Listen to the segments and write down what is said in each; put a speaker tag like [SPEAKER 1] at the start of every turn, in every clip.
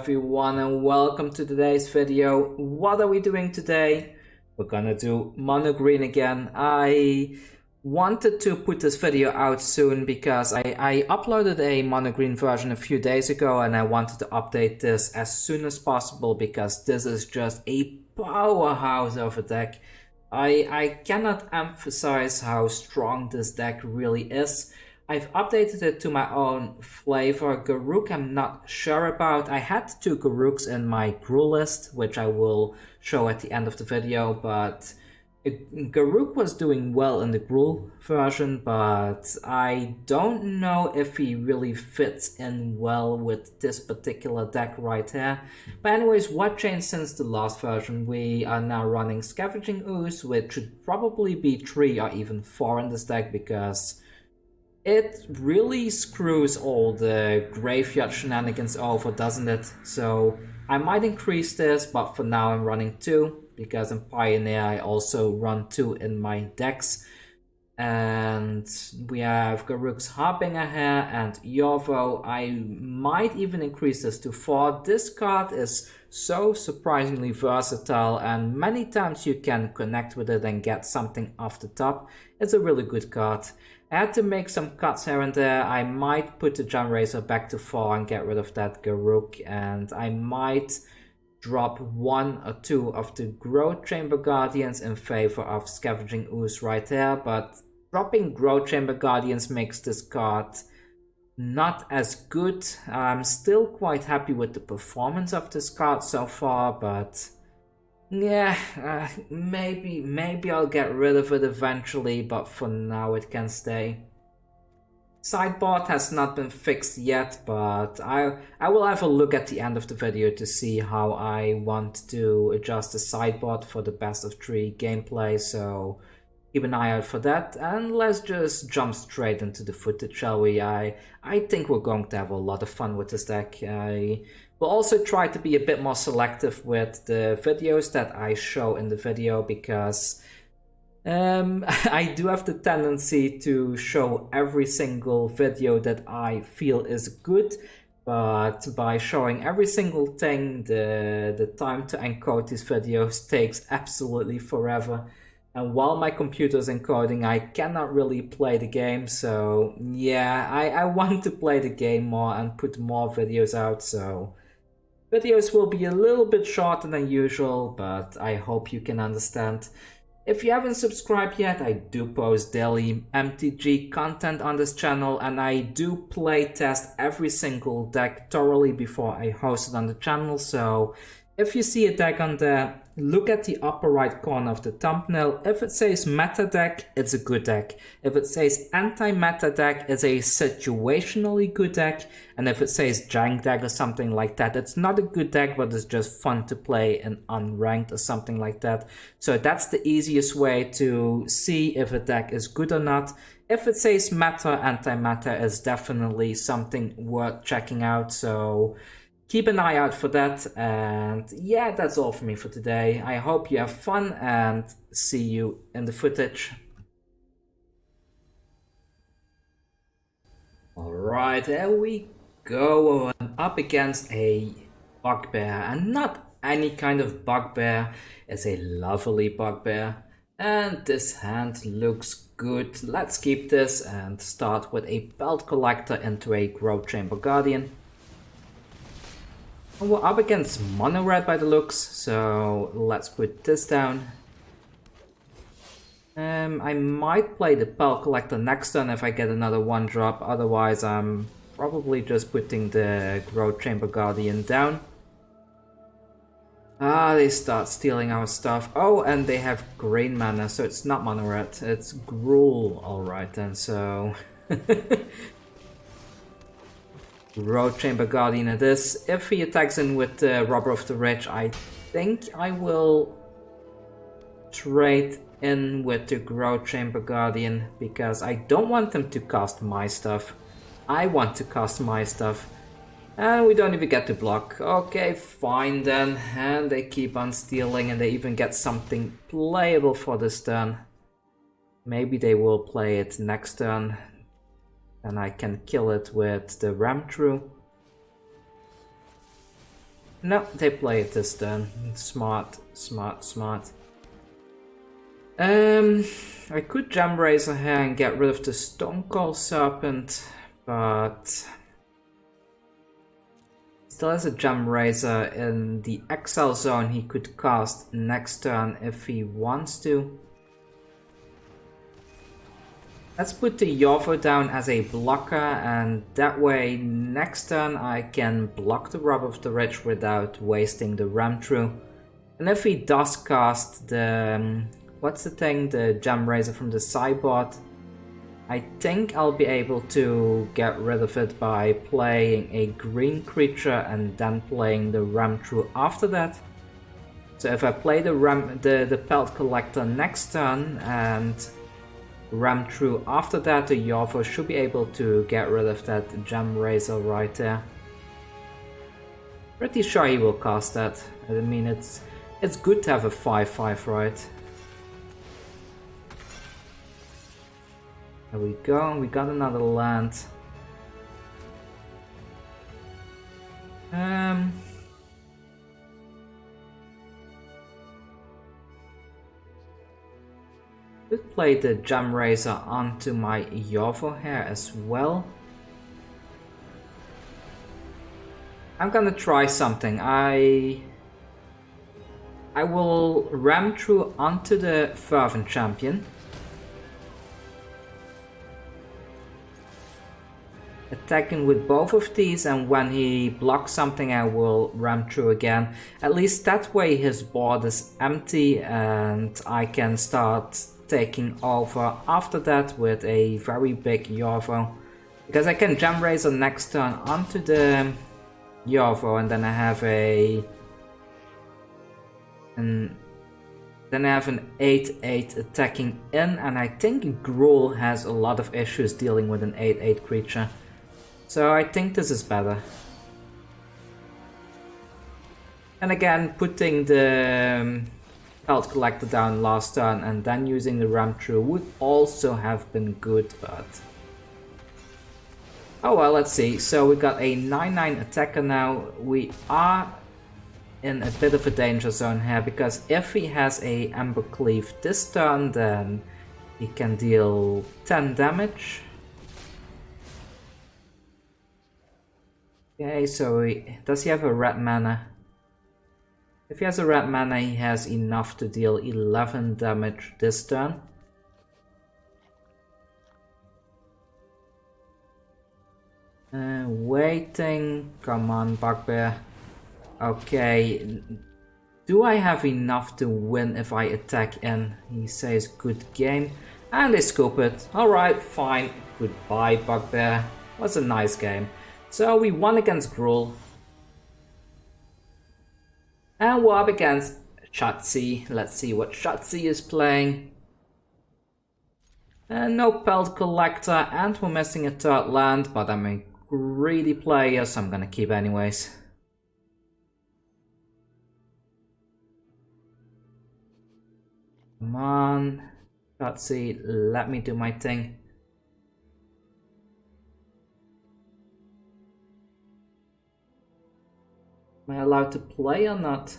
[SPEAKER 1] everyone and welcome to today's video. What are we doing today? We're gonna do mono green again. I wanted to put this video out soon because I uploaded a mono green version a few days ago and I wanted to update this as soon as possible because this is just a powerhouse of a deck. I cannot emphasize how strong this deck really is. I've updated it to my own flavor. Garruk I'm not sure about. I had 2 Garruks in my Gruul list, which I will show at the end of the video, but Garruk was doing well in the Gruul version, but I don't know if he really fits in well with this particular deck right here. But anyways, what changed since the last version? We are now running Scavenging Ooze, which should probably be 3 or even 4 in this deck because it really screws all the graveyard shenanigans over, doesn't it? So I might increase this, but for now I'm running 2 because in Pioneer I also run 2 in my decks. And we have Garruk's Harbinger here and Yorvo. I might even increase this to 4. This card is so surprisingly versatile and many times you can connect with it and get something off the top. It's a really good card. I had to make some cuts here and there. I might put the Gemrazer back to 4 and get rid of that Garruk, and I might drop 1 or 2 of the Growth Chamber Guardians in favor of Scavenging Ooze right there, but dropping Growth Chamber Guardians makes this card not as good. I'm still quite happy with the performance of this card so far, but yeah, maybe I'll get rid of it eventually, but for now it can stay. Sideboard has not been fixed yet, but I will have a look at the end of the video to see how I want to adjust the sideboard for the best of 3 gameplay, so keep an eye out for that. And let's just jump straight into the footage, shall we? I think we're going to have a lot of fun with this deck. We'll also try to be a bit more selective with the videos that I show in the video because I do have the tendency to show every single video that I feel is good, but by showing every single thing, the time to encode these videos takes absolutely forever. And while my computer's encoding, I cannot really play the game, so yeah, I want to play the game more and put more videos out, so videos will be a little bit shorter than usual, but I hope you can understand. If you haven't subscribed yet, I do post daily MTG content on this channel, and I do play test every single deck thoroughly before I host it on the channel, so if you see a deck on there, look at the upper right corner of the thumbnail. If it says meta deck, it's a good deck. If it says anti-meta deck, it's a situationally good deck. And if it says jank deck or something like that, it's not a good deck, but it's just fun to play in unranked or something like that. So that's the easiest way to see if a deck is good or not. If it says meta, anti-meta is definitely something worth checking out. So keep an eye out for that, and yeah, that's all for me for today. I hope you have fun and see you in the footage. Alright, there we go. I'm up against a bugbear, and not any kind of bugbear. It's a lovely bugbear, and this hand looks good. Let's keep this and start with a Pelt Collector into a Growth Chamber Guardian. We're up against mono red by the looks, so let's put this down. I might play the Pelt Collector next turn if I get another 1-drop, otherwise I'm probably just putting the Growth Chamber Guardian down. They start stealing our stuff. Oh, and they have green mana, so it's not mono red, it's Gruul. Alright then, so Growth Chamber Guardian it is. If he attacks in with the Robber of the Rich, I think I will trade in with the Growth Chamber Guardian because I don't want them to cast my stuff. I want to cast my stuff. And we don't even get to block. Okay, fine then. And they keep on stealing and they even get something playable for this turn. Maybe they will play it next turn. And I can kill it with the Ram True. No, they play it this turn. Smart, smart, smart. I could Gemrazer here and get rid of the Stonecoil Serpent, but still has a Gemrazer in the exile zone he could cast next turn if he wants to. Let's put the Yorvo down as a blocker, and that way next turn I can block the Rob of the Rich without wasting the Ram Through. And if he does cast the, what's the thing, the Gemrazer from the sideboard, I think I'll be able to get rid of it by playing a green creature and then playing the Ram Through after that. So if I play the Pelt Collector next turn and Ram Through after that, the Yorvo should be able to get rid of that Gemrazer right there. Pretty sure he will cast that. I mean, it's good to have a 5/5, right? There we go, we got another land. Could play the Gemrazer onto my Yorvo here as well. I'm gonna try something. I will Ram Through onto the Fervent Champion. Attacking with both of these, and when he blocks something I will Ram Through again. At least that way his board is empty and I can start taking over after that with a very big Yorvo. Because I can Gemrazer next turn onto the Yorvo, and then I have an 8/8 attacking in, and I think Gruul has a lot of issues dealing with an 8/8 creature. So I think this is better. And again, putting the Pelt Collector down last turn and then using the Ram Through would also have been good, but... oh well, let's see. So we got a 9/9 attacker now. We are in a bit of a danger zone here, because if he has a Ember Cleave this turn, then he can deal 10 damage. Okay, so does he have a red mana? If he has a red mana, he has enough to deal 11 damage this turn. Waiting, come on Bugbear. Okay, do I have enough to win if I attack in? He says good game, and they scoop it. Alright, fine, goodbye Bugbear. Was a nice game. So we won against Gruul. And we're up against Shotzi. Let's see what Shotzi is playing. No Pelt Collector, and we're missing a third land, but I'm a greedy player, so I'm gonna keep anyways. Come on, Shotzi, let me do my thing. Am I allowed to play or not?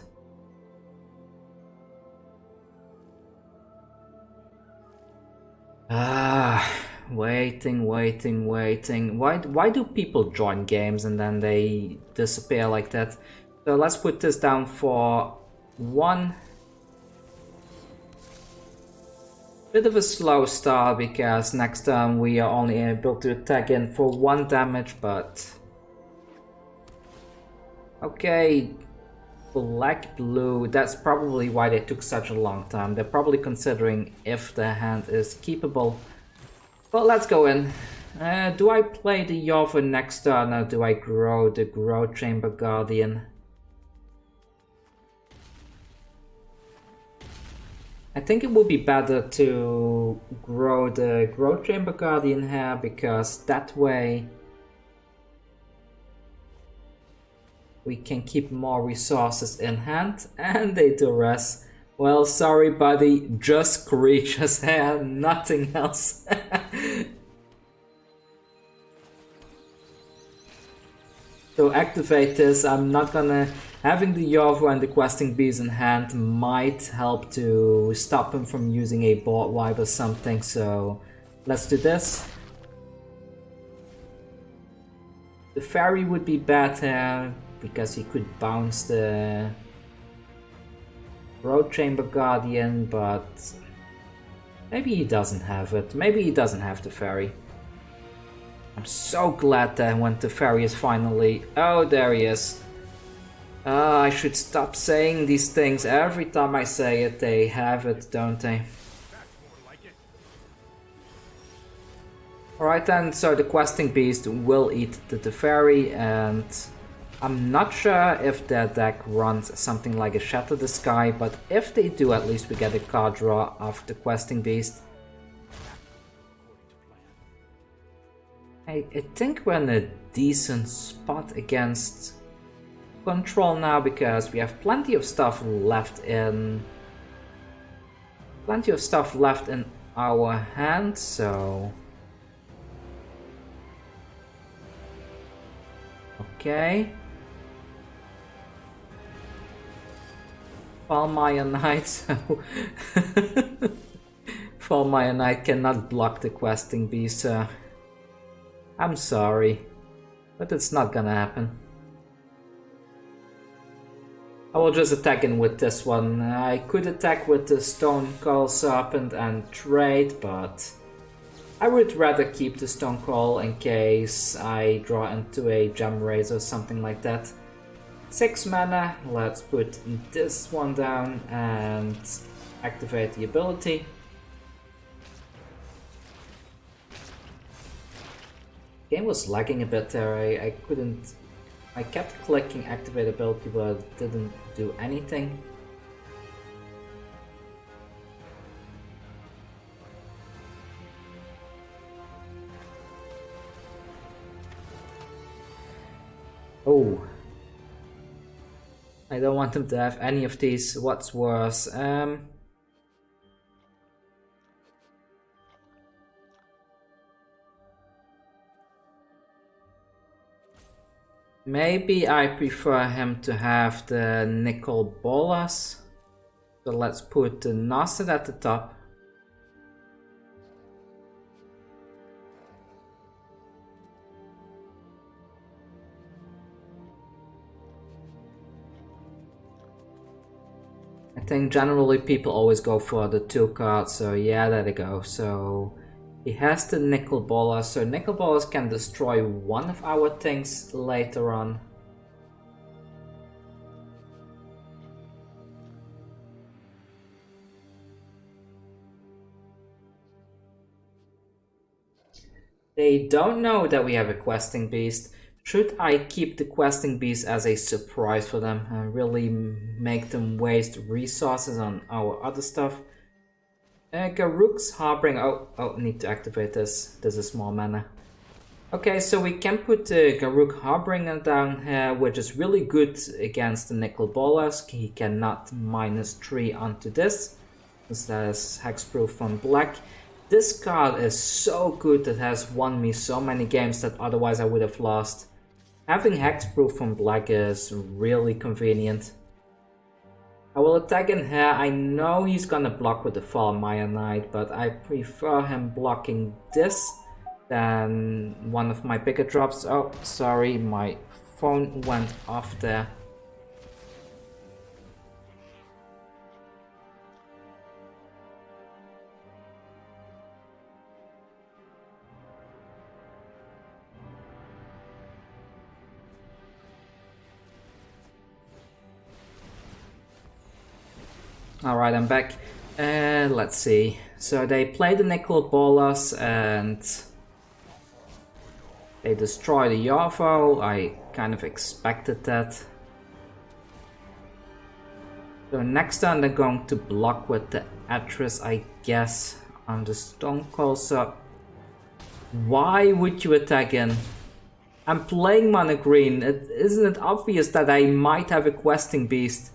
[SPEAKER 1] Waiting. Why do people join games and then they disappear like that? So let's put this down for 1. Bit of a slow start, because next time we are only able to attack in for 1 damage, but... okay, black, blue, that's probably why they took such a long time. They're probably considering if the hand is keepable. But let's go in. Do I play the Yorvo next turn, or do I grow the Grow Chamber Guardian? I think it would be better to grow the Grow Chamber Guardian here, because that way we can keep more resources in hand, and they do rest. Well, sorry buddy, just creatures here, nothing else. So activate this. I'm not gonna Having the Yorvo and the Questing Beast in hand might help to stop him from using a board wipe or something, so let's do this. The fairy would be better because he could bounce the Road Chamber Guardian, but maybe he doesn't have it. Maybe he doesn't have the fairy. I'm so glad that when the fairy is finally... Oh, there he is. I should stop saying these things. Every time I say it, they have it, don't they? Alright then, so the Questing Beast will eat the Teferi, and I'm not sure if their deck runs something like a Shatter the Sky, but if they do, at least we get a card draw of the Questing Beast. I think we're in a decent spot against control now, because we have plenty of stuff left in our hand, so okay. Falmire Knight, so Falmire Knight cannot block the Questing Beast, so I'm sorry, but it's not gonna happen. I will just attack in with this one. I could attack with the Stonecoil Serpent and trade, but I would rather keep the Stonecoil in case I draw into a Gemrazer or something like that. 6 mana, let's put this one down and activate the ability. Game was lagging a bit there, I kept clicking activate ability, but it didn't do anything. Oh, I don't want him to have any of these. What's worse? Maybe I prefer him to have the Nicol Bolas. So let's put the Nasset at the top. I think generally people always go for the 2 cards, so yeah, there they go. So he has the Nicol Bolas, so Nicol Bolas can destroy one of our things later on. They don't know that we have a Questing Beast. Should I keep the Questing Beast as a surprise for them and really make them waste resources on our other stuff? Garruk's Harbinger. Oh, need to activate this. This is small mana. Okay, so we can put Garruk Harbinger down here, which is really good against the Nicol Bolas. He cannot -3 onto this. This has hexproof from black. This card is so good, it has won me so many games that otherwise I would have lost. Having hexproof from black is really convenient. I will attack in here. I know he's gonna block with the Falmire Knight, but I prefer him blocking this than one of my bigger drops. Oh, sorry, my phone went off there. Alright, I'm back. Let's see. So they play the Nicol Bolas and they destroy the Yorvo. I kind of expected that. So next turn they're going to block with the Atris, I guess, on the Stonecoil Serpent. Why would you attack in? I'm playing Mono Green. Isn't it obvious that I might have a Questing Beast?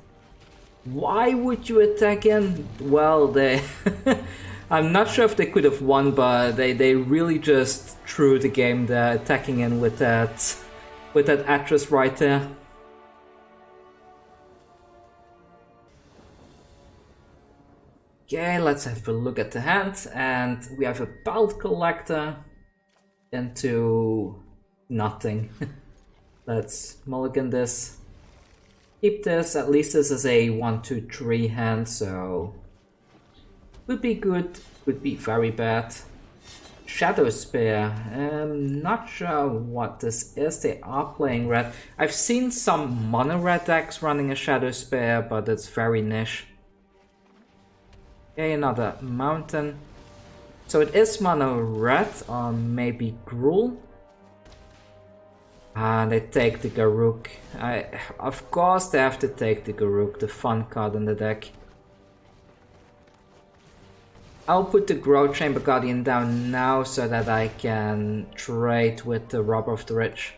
[SPEAKER 1] Why would you attack in? Well, they... I'm not sure if they could have won, but they really just threw the game there, attacking in with that Atris right there. Okay, let's have a look at the hand, and we have a Pelt Collector into nothing. Let's mulligan this. Keep this, at least this is a 1-2-3 hand, so would be good, would be very bad. Shadow Spear, not sure what this is. They are playing red. I've seen some mono red decks running a Shadow Spear, but it's very niche. Okay, another mountain. So it is mono red, or maybe Gruul. And they take the Garruk. Of course they have to take the Garruk, the fun card in the deck. I'll put the Growth Chamber Guardian down now so that I can trade with the Robber of the Rich.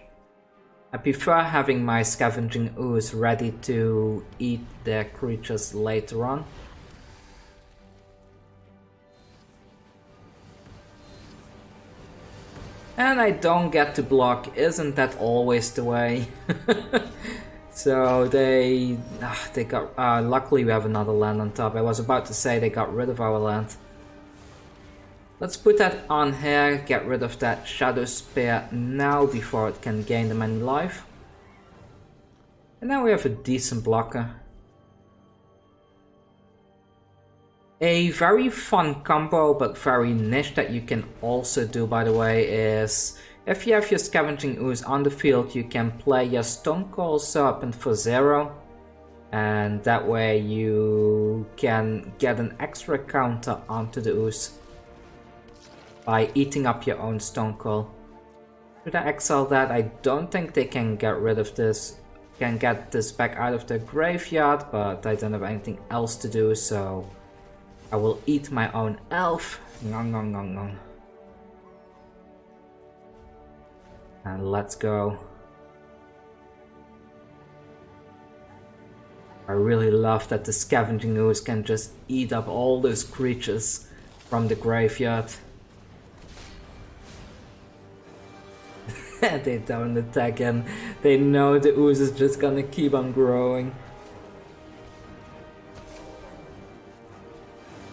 [SPEAKER 1] I prefer having my Scavenging Ooze ready to eat their creatures later on. And I don't get to block, isn't that always the way? So they got, luckily we have another land on top. I was about to say they got rid of our land. Let's put that on here, get rid of that Shadow Spear now before it can gain them any life. And now we have a decent blocker. A very fun combo, but very niche, that you can also do, by the way, is if you have your Scavenging Ooze on the field, you can play your Stonecoil Serpent for 0. And that way you can get an extra counter onto the Ooze by eating up your own Stonecoil. Should I exile that? I don't think they can get rid of this, can get this back out of their graveyard, but I don't have anything else to do, so I will eat my own elf. Nom, nom, nom, nom. And let's go. I really love that the Scavenging Ooze can just eat up all those creatures from the graveyard. They don't attack and they know the Ooze is just gonna keep on growing.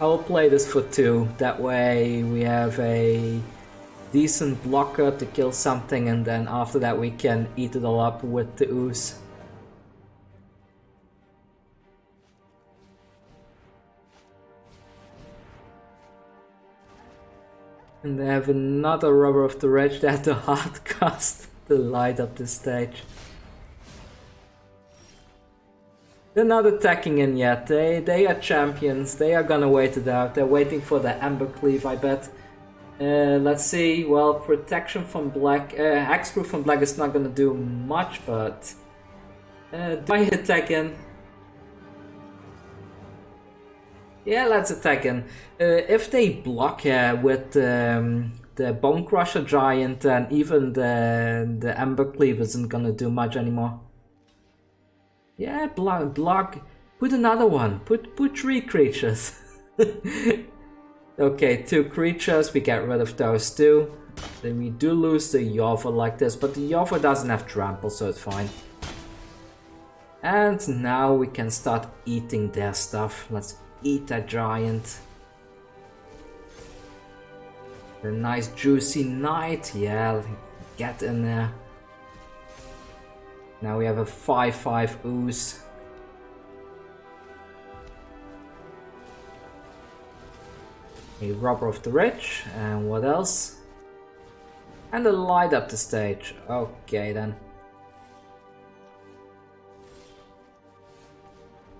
[SPEAKER 1] I will play this for 2, that way we have a decent blocker to kill something, and then after that we can eat it all up with the Ooze. And they have another Robber of the Rich that the hard cast to light up the stage. They're not attacking in yet, they are champions, they are gonna wait it out, they're waiting for the Ember Cleave, I bet. Let's see, well, protection from black, Hexproof from black is not gonna do much, but do I attack in? Yeah, let's attack in. If they block with the Bone Crusher Giant, then even the Ember Cleave isn't gonna do much anymore. Yeah, block. Put another one. Put 3 creatures. Okay, 2 creatures. We get rid of those 2. Then we do lose the Yorvo like this, but the Yorvo doesn't have trample, so it's fine. And now we can start eating their stuff. Let's eat that giant. The nice juicy knight. Yeah, get in there. Now we have a 5/5 Ooze. A Robber of the Rich, and what else? And a light up the stage. Okay then.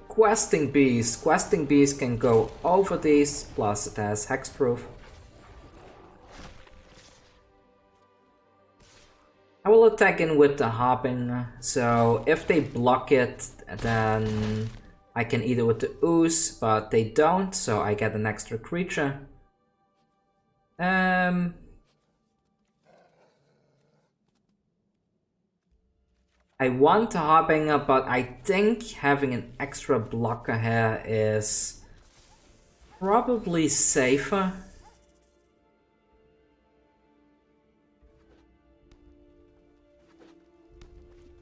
[SPEAKER 1] Questing Beast. Questing Beast can go over these, plus it has Hexproof. I will attack in with the Harbinger, so if they block it, then I can eat it with the Ooze, but they don't, so I get an extra creature. I want a Harbinger, but I think having an extra blocker here is probably safer.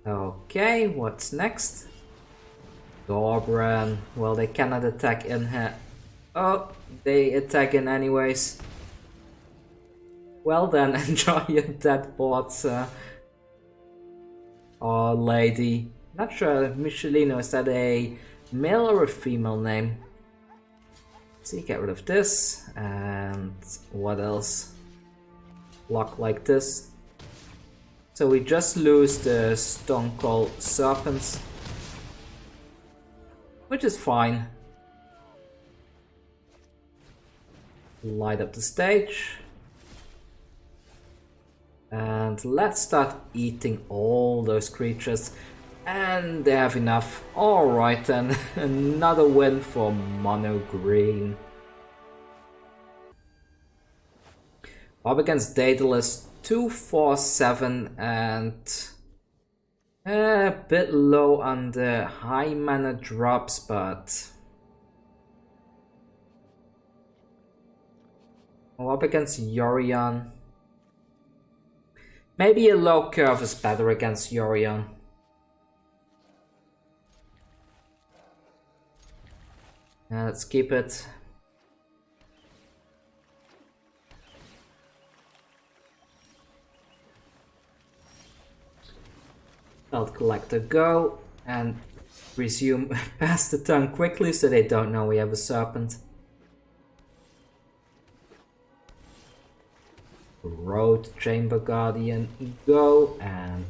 [SPEAKER 1] Okay, what's next? Gorbran. Well, they cannot attack in here. Oh, they attack in anyways. Well then, enjoy your dead bots, oh, lady. Not sure, Michelino, is that a male or a female name? See, get rid of this, and what else? Block like this. So we just lose the Stonecoil Serpents, which is fine. Light up the stage. And let's start eating all those creatures. And they have enough. Alright then, another win for Mono Green. Up against Daedalus, 247 and a bit low on the high mana drops, but up against Yorion. Maybe a low curve is better against Yorion. Let's keep it. Pelt Collector go and resume pass the turn quickly so they don't know we have a Serpent. Road Chamber Guardian go and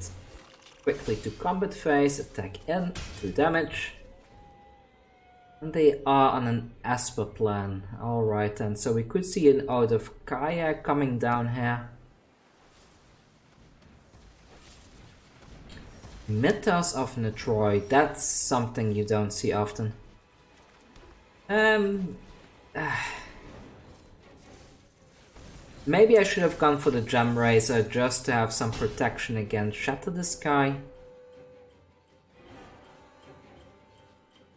[SPEAKER 1] quickly to combat phase, attack in, 2 damage. And they are on an Esper plan. Alright then, so we could see an Ode of Kaya coming down here. Mythos of Netroid, that's something you don't see often. Maybe I should have gone for the Gemrazer just to have some protection against Shatter the Sky.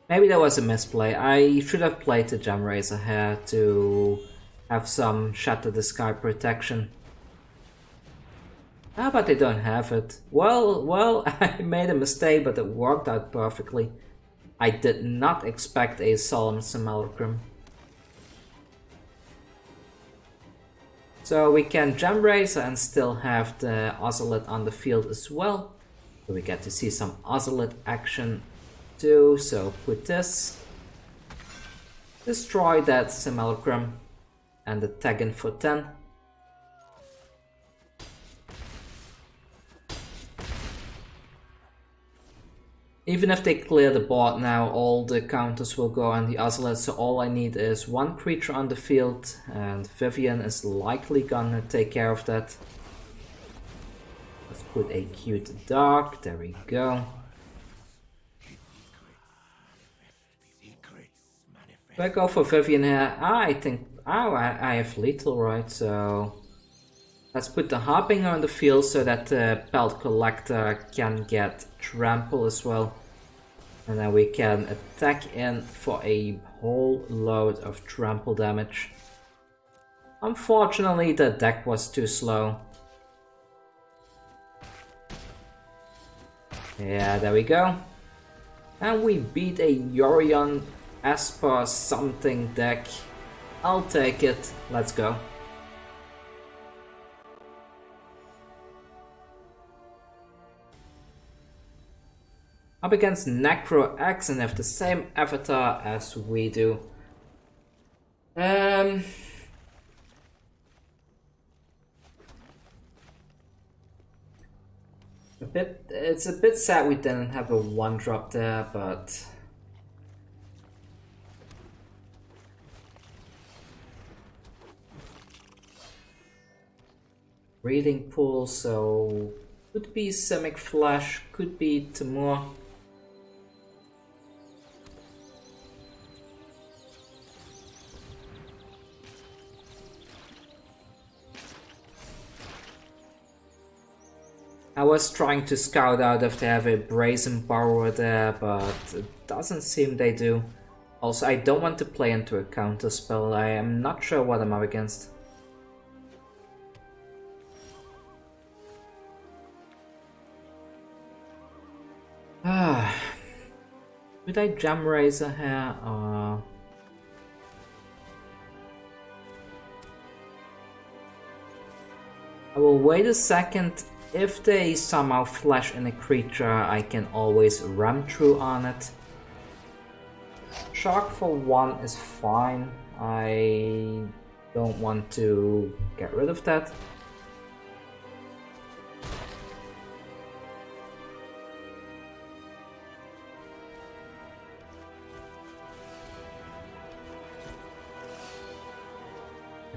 [SPEAKER 1] Maybe that was a misplay. I should have played the Gemrazer here to have some Shatter the Sky protection. Ah, but they don't have it. Well, I made a mistake, but it worked out perfectly. I did not expect a Solemn Simulacrum. So we can Gemrazer and still have the Ozolith on the field as well. So we get to see some Ozolith action too. So put this. Destroy that Simulacrum and attack in for 10. Even if they clear the board now, all the counters will go on the Ozolith, so all I need is 1 creature on the field, and Vivien is likely gonna take care of that. Let's put a cute dark, there we go. If I go for Vivien here, I think, I have lethal, right, so let's put the Harbinger on the field so that the Pelt Collector can get trample as well. And then we can attack in for a whole load of trample damage. Unfortunately, the deck was too slow. Yeah, there we go. And we beat a Yorion Esper something deck. I'll take it. Let's go. Up against Necro X and have the same avatar as we do. It's a bit sad we didn't have a 1-drop there, but Reading Pool, so could be Simic Flash, could be Timur. I was trying to scout out if they have a Brazen Borrower there, but it doesn't seem they do. Also, I don't want to play into a counter spell. I am not sure what I'm up against. Would I Gemrazer here or I will wait a second. If they somehow flash in a creature, I can always ram through on it. Shark for 1 is fine. I don't want to get rid of that.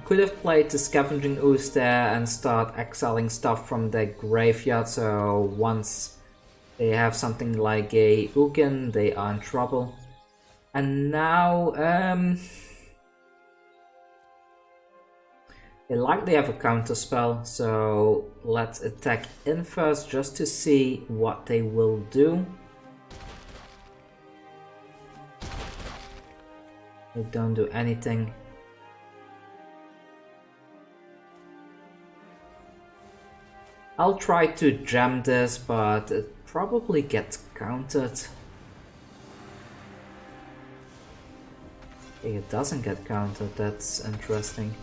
[SPEAKER 1] Could have played the Scavenging Ooze there and start exiling stuff from their graveyard, so once they have something like a Ugin, they are in trouble. And now, they likely have a counter spell, so let's attack in first just to see what they will do. They don't do anything. I'll try to jam this, but it probably gets countered. Okay, it doesn't get countered, that's interesting.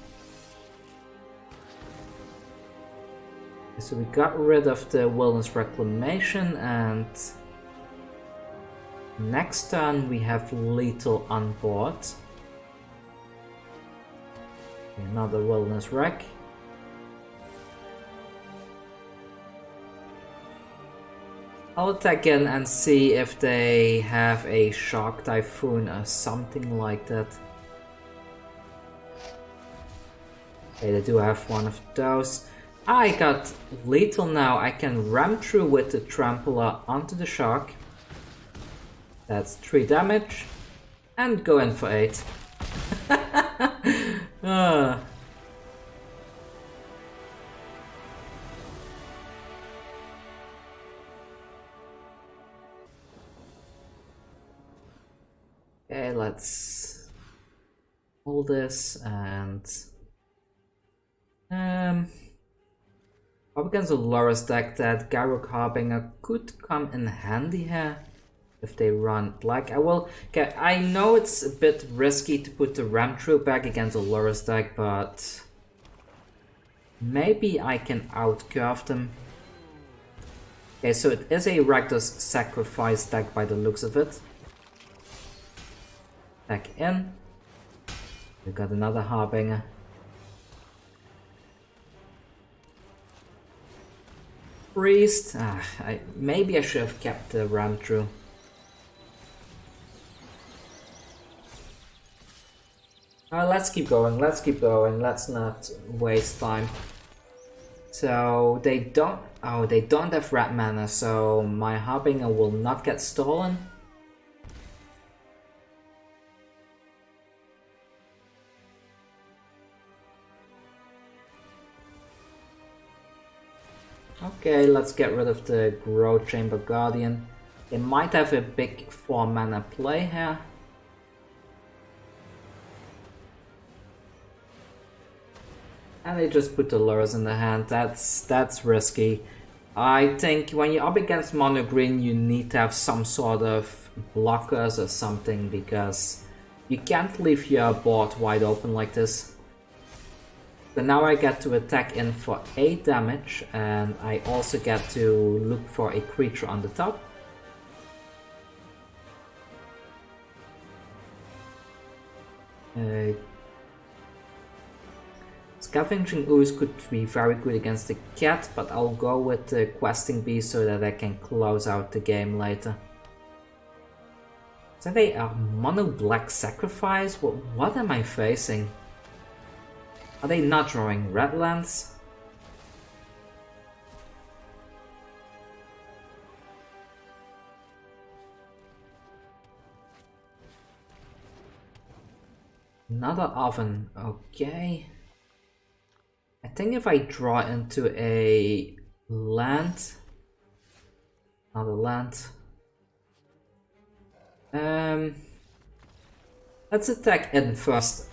[SPEAKER 1] So we got rid of the Wilderness Reclamation, and next turn we have Lethal on board. Another Wilderness Wreck. I'll attack in and see if they have a Shark Typhoon or something like that. Okay, they do have one of those. I got lethal now. I can ram through with the Trampler onto the Shark. That's 3 damage. And go in for 8. Okay, let's hold this and up against a Loris deck, that Garruk Harbinger could come in handy here if they run black. I will. Okay, I know it's a bit risky to put the ram through back against a Loris deck, but maybe I can outcurve them. Okay, so it is a Rakdos Sacrifice deck by the looks of it. Back in. We got another Harbinger. Priest. Maybe I should have kept the ram through. Let's keep going. Let's keep going. Let's not waste time. So they don't. Oh, they don't have red mana, so my Harbinger will not get stolen. Okay, let's get rid of the Growth Chamber Guardian. They might have a big 4 mana play here. And they just put the lures in the hand. That's risky. I think when you're up against mono green, you need to have some sort of blockers or something, because you can't leave your board wide open like this. So now I get to attack in for 8 damage, and I also get to look for a creature on the top. Scavenging Ooze could be very good against the cat, but I'll go with the Questing Bee so that I can close out the game later. Is that a mono black sacrifice? What am I facing? Are they not drawing red lands? Another oven, okay. I think if I draw into a land, another land, let's attack in first.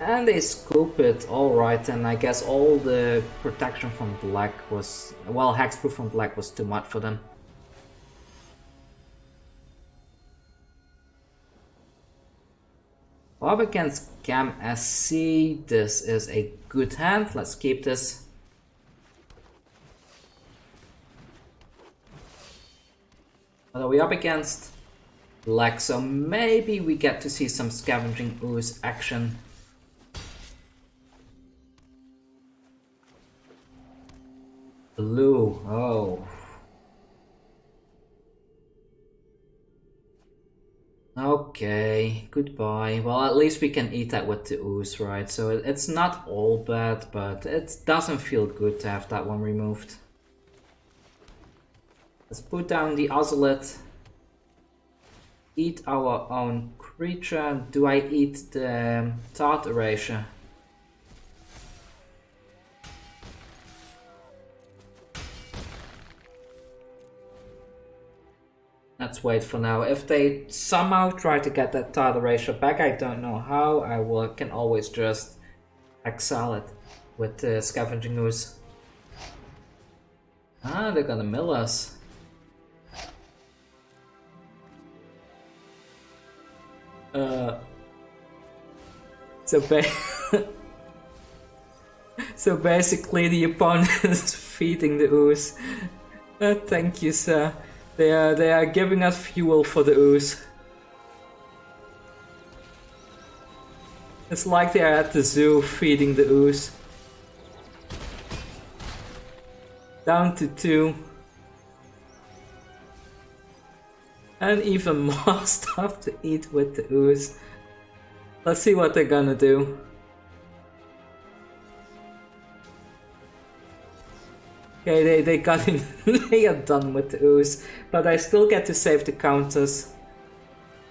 [SPEAKER 1] And they scoop it, alright, and I guess all the protection from black was, well, hexproof from black was too much for them. Up against Cam SC, this is a good hand, let's keep this. What are we up against? Black, so maybe we get to see some Scavenging Ooze action. Blue, oh. Okay, goodbye. Well, at least we can eat that with the ooze, right? So it's not all bad, but it doesn't feel good to have that one removed. Let's put down the Ozolith. Eat our own creature. Do I eat the Tart Erasure? Let's wait for now. If they somehow try to get that Tart Erasure back, I don't know how. Can always just exile it with the Scavenging Ooze. Ah, they're gonna mill us. So basically the opponent is feeding the ooze. Thank you, sir. They are giving us fuel for the ooze. It's like they are at the zoo feeding the ooze. Down to 2. And even more stuff to eat with the ooze. Let's see what they're gonna do. Okay, they got in. They are done with the ooze, but I still get to save the counters.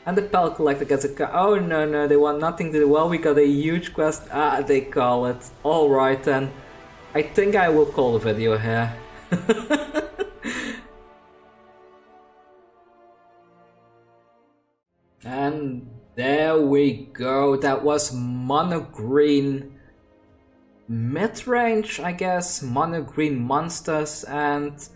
[SPEAKER 1] And the Pelt Collector gets a oh no, they want nothing to do. Well, we got a huge quest. Ah, they call it. Alright then. I think I will call the video here. And there we go. That was Mono Green Midrange, I guess. Mono Green monsters. And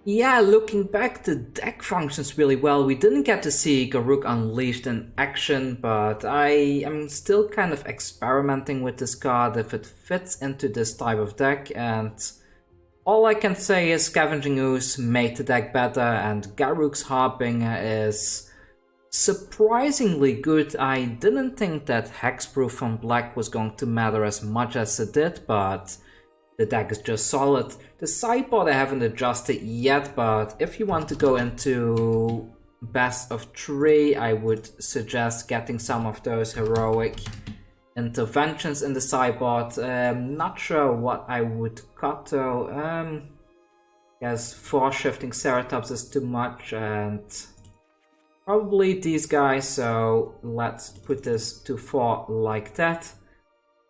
[SPEAKER 1] yeah, looking back, the deck functions really well. We didn't get to see Garruk Unleashed in action, but I am still kind of experimenting with this card if it fits into this type of deck. And all I can say is Scavenging Ooze made the deck better, and Garruk's Harbinger is surprisingly good. I didn't think that Hexproof from Black was going to matter as much as it did, but the deck is just solid. The sideboard I haven't adjusted yet, but if you want to go into best of 3, I would suggest getting some of those heroic interventions in the sideboard. Not sure what I would cut though. Guess 4 Shifting Ceratops is too much, and probably these guys, so let's put this to 4 like that.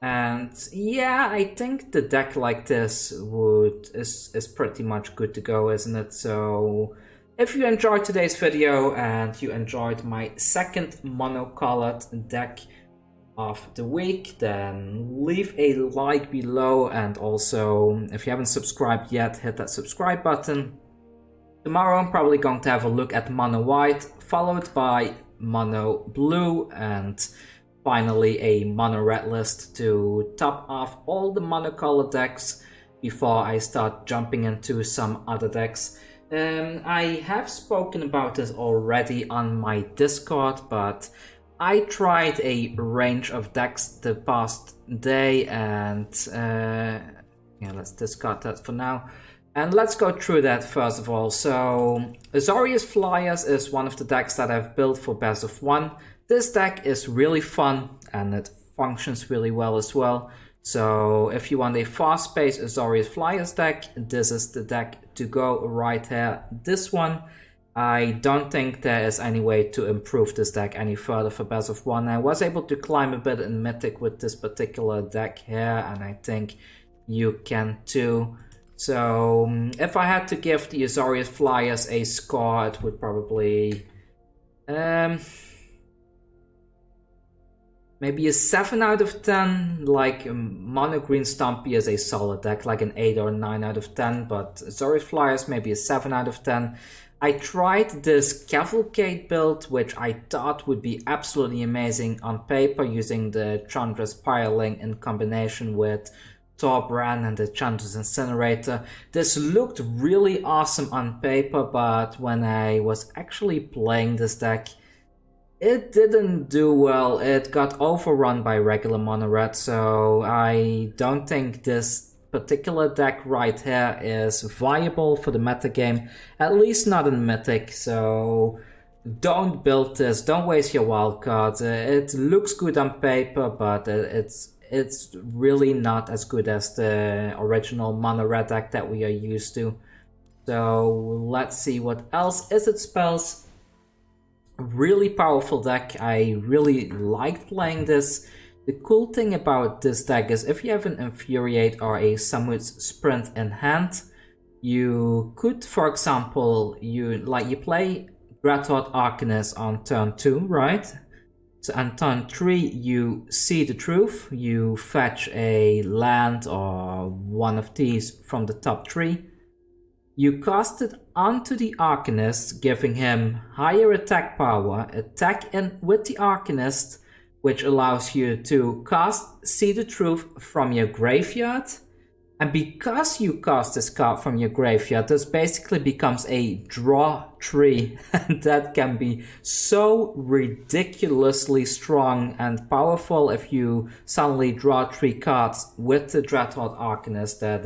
[SPEAKER 1] And yeah, I think the deck like this is pretty much good to go, isn't it? So if you enjoyed today's video and you enjoyed my second monocolored deck of the week, then leave a like below, and also if you haven't subscribed yet, hit that subscribe button. Tomorrow I'm probably going to have a look at Mono White, followed by Mono Blue, and finally a Mono Red list to top off all the monocolored decks before I start jumping into some other decks. I have spoken about this already on my Discord, but I tried a range of decks the past day, and yeah, let's discard that for now. And let's go through that first of all. So Azorius Flyers is one of the decks that I've built for best of 1. This deck is really fun and it functions really well as well. So if you want a fast-paced Azorius Flyers deck, this is the deck to go right here. This one, I don't think there is any way to improve this deck any further for best of 1. I was able to climb a bit in Mythic with this particular deck here, and I think you can too. So if I had to give the Azorius Flyers a score, it would probably maybe a 7 out of 10. Like Mono Green Stompy is a solid deck, like an 8 or 9 out of 10, but Azorius Flyers maybe a 7 out of 10. I tried this Cavalcade build, which I thought would be absolutely amazing on paper, using the Chandra's Pyreling in combination with Torbrand and the Enchantress Incinerator. This looked really awesome on paper, but when I was actually playing this deck, it didn't do well. It got overrun by regular mono red, so I don't think this particular deck right here is viable for the metagame, at least not in Mythic, so don't build this, don't waste your wildcards. It looks good on paper, but it's really not as good as the original mono red deck that we are used to. So let's see what else. Izzet Spells, really powerful deck. I really liked playing this. The cool thing about this deck is if you have an Infuriate or a Samut's Sprint in hand, you could, for example, you play Dreadhorde Arcanist on turn 2, right? So on turn 3 you see the truth, you fetch a land or one of these from the top 3. You cast it onto the Arcanist, giving him higher attack power, attack in with the Arcanist, which allows you to cast See the Truth from your graveyard. And because you cast this card from your graveyard, this basically becomes a draw tree. And that can be so ridiculously strong and powerful if you suddenly draw 3 cards with the Dreadhorde Arcanist, that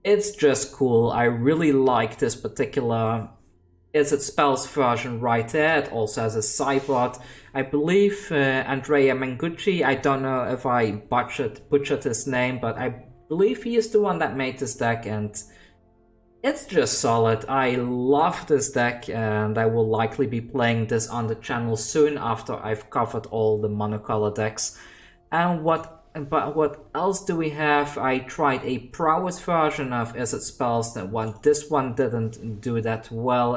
[SPEAKER 1] it's just cool. I really like this particular Izzet Spells version right there. It also has a sideboard. I believe Andrea Mengucci, I don't know if I butchered his name, but I believe he is the one that made this deck, and it's just solid. I love this deck, and I will likely be playing this on the channel soon after I've covered all the monocolor decks. And what else do we have? I tried a prowess version of Izzet Spells. This one didn't do that well.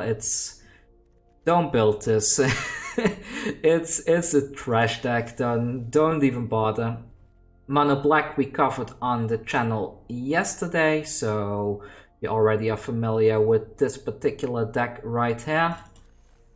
[SPEAKER 1] Don't build this. it's a trash deck. Don't even bother. Mono Black we covered on the channel yesterday, so you already are familiar with this particular deck right here.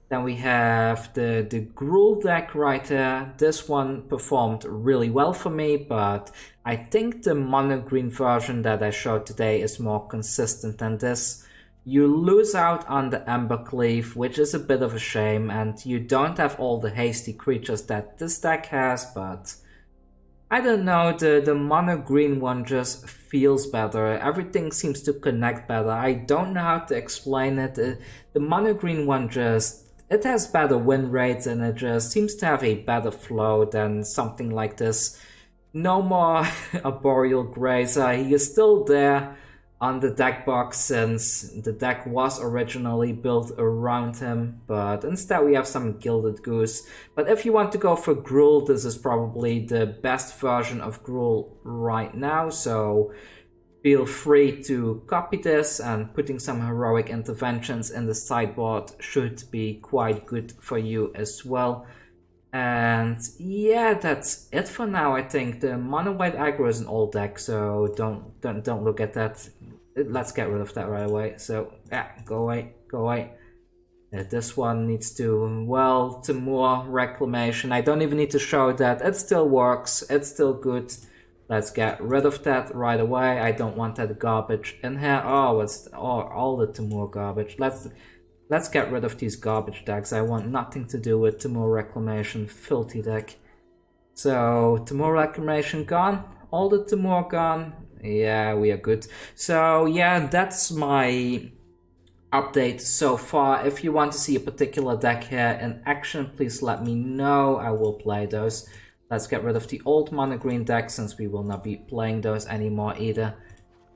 [SPEAKER 1] Then we have the Gruul deck right here. This one performed really well for me, but I think the mono green version that I showed today is more consistent than this. You lose out on the Embercleave, which is a bit of a shame, and you don't have all the hasty creatures that this deck has, but I don't know, the mono green one just feels better. Everything seems to connect better. I don't know how to explain it. The mono green one it has better win rates, and it just seems to have a better flow than something like this. No more Arboreal Grazer. He is still there on the deck box since the deck was originally built around him, but instead we have some Gilded Goose. But if you want to go for Gruul, this is probably the best version of Gruul right now, so feel free to copy this, and putting some heroic interventions in the sideboard should be quite good for you as well. And yeah, that's it for now. I think the mono white aggro is an old deck, so don't look at that. Let's get rid of that right away. So yeah, go away. This one needs to, well, Temur Reclamation. I don't even need to show that. It still works. It's still good. Let's get rid of that right away. I don't want that garbage in here. Oh, it's all the Temur garbage. Let's get rid of these garbage decks. I want nothing to do with Temur Reclamation. Filthy deck. So Temur Reclamation gone. All the Temur gone. Yeah, we are good. So yeah, that's my update so far. If you want to see a particular deck here in action, please let me know. I will play those. Let's get rid of the old mono green deck, since we will not be playing those anymore either.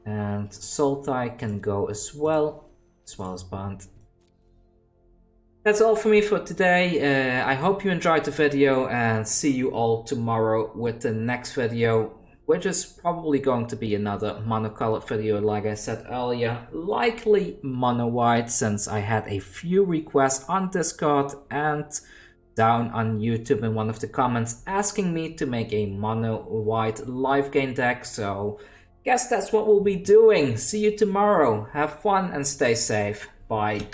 [SPEAKER 1] And Sultai can go as well as Bond. That's all for me for today. I hope you enjoyed the video, and see you all tomorrow with the next video, which is probably going to be another monocolored video, like I said earlier. Likely mono white, since I had a few requests on Discord and down on YouTube in one of the comments asking me to make a mono white live game deck. So guess that's what we'll be doing. See you tomorrow. Have fun and stay safe. Bye.